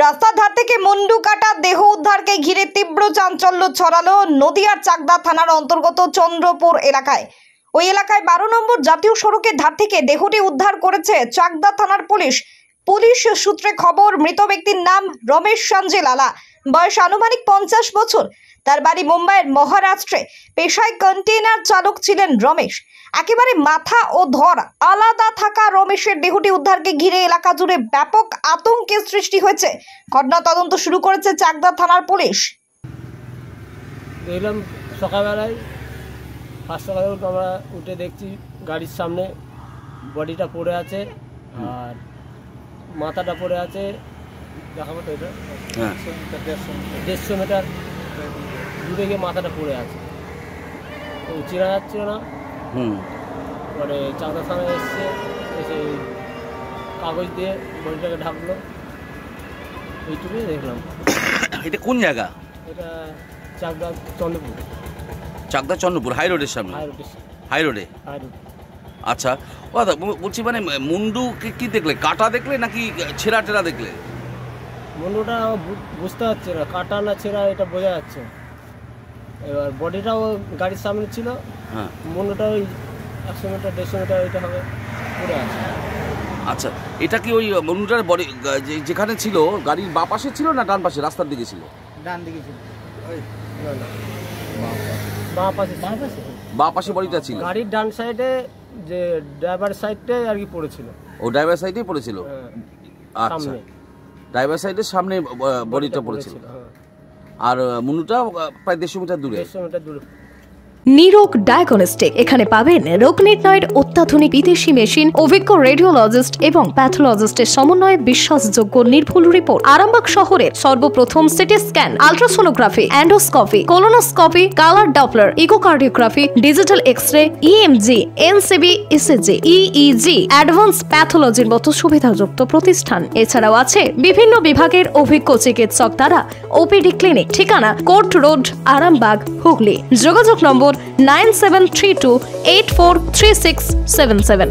রাস্তার ধার থেকে মুন্ডু কাটা দেহ উদ্ধারকে ঘিরে তীব্র চাঞ্চল্য ছড়ালো নদিয়ার চাকদা থানার অন্তর্গত চন্দ্রপুর এলাকায়। ওই এলাকায় 12 নম্বর জাতীয় সড়কের ধার থেকে দেহটি উদ্ধার করেছে চাকদা থানার পুলিশ। পুলিশ সূত্রে খবর, মৃত ব্যক্তির নাম রমেশ সঞ্জয় লালা, বয়স আনুমানিক 50 বছর। তার বাড়ি মুম্বাইয়ের মহারাষ্ট্রে। পেশায় কন্টেইনার চালক ছিলেন রমেশ। একেবারে মাথা ও ধর আলাদা থাকা রমেশের দেহটি উদ্ধারকে ঘিরে এলাকা জুড়ে ব্যাপক আতঙ্কের সৃষ্টি হয়েছে। ঘটনা তদন্ত শুরু করেছে চাকদা থানার পুলিশ। দেখলাম সকালবেলায় 5 সকালে আমরা উঠে দেখছি গাড়ির সামনে বডিটা পড়ে আছে আর মাথাটা পড়ে আছে। দেখাবো তো এটা 150 মিটার দূরে গিয়ে মাথাটা পড়ে আছে, তো চেনা যাচ্ছিল না। পরে চাকদা থানায় এসে কাগজ দিয়ে বডিটাকে ঢাকলো, এইটুকুই দেখলাম। এটা কোন জায়গা? এটা চাকদা চন্দ্রপুর। চাকদা চন্দ্রপুর হাই রোডের সামনে? হাই রোডে। আচ্ছা, বলছি মানে মুন্ডু কি দেখলে? কাটা দেখলে নাকি ছেঁড়া টেরা দেখলে? মুন্ডুটা বুঝতে পারছি না, কাটা না ছেঁড়া এটা বোঝা যাচ্ছে। এবার বডিটাও গাড়ির সামনে ছিল, মুন্ডুটা ওই 100 মিটার 150 মিটার এটা হবে পড়ে আছে। আচ্ছা, এটা কি ওই মুন্ডুটার বডি যেখানে ছিল গাড়ির বাঁ পাশে ছিল না ডান পাশে? রাস্তার দিকে ছিল? ডান দিকে ছিল। বাঁ পাশে বাঁ পাশে বডিটা ছিল। গাড়ির ডান সাইডে যে ড্রাইভার সাইডে আর কি পড়েছিল। ও ড্রাইভার সাইডেই পড়েছিল? আচ্ছা, ড্রাইভার সাইডের সামনে বডিটা পড়েছিল। আর মুন্ডুটা প্রায় 150 মিটার দূরে। 150 মিটার দূরে। নিরোগ ডায়াগনস্টিক, এখানে পাবেন রোগ নির্ণয়ের অত্যাধুনিক বিদেশি মেশিন, অভিজ্ঞ রেডিওলজিস্ট এবং প্যাথোলজিস্টের সমন্বয়ে বিশ্বাসযোগ্য নির্ভুল রিপোর্ট। আরামবাগ শহরের সর্বপ্রথম CT scan, ultrasonography, endoscopy, colonoscopy, colour Doppler, echocardiography, digital X-ray, EMG, NCB, ECG, EEG, advance প্যাথোলজির মতো সুবিধাযুক্ত প্রতিষ্ঠান। এছাড়াও আছে বিভিন্ন বিভাগের অভিজ্ঞ চিকিৎসক দ্বারা ওপিডি ক্লিনিক। ঠিকানা কোর্ট রোড, আরামবাগ, হুগলি। যোগাযোগ নম্বর 9732843677।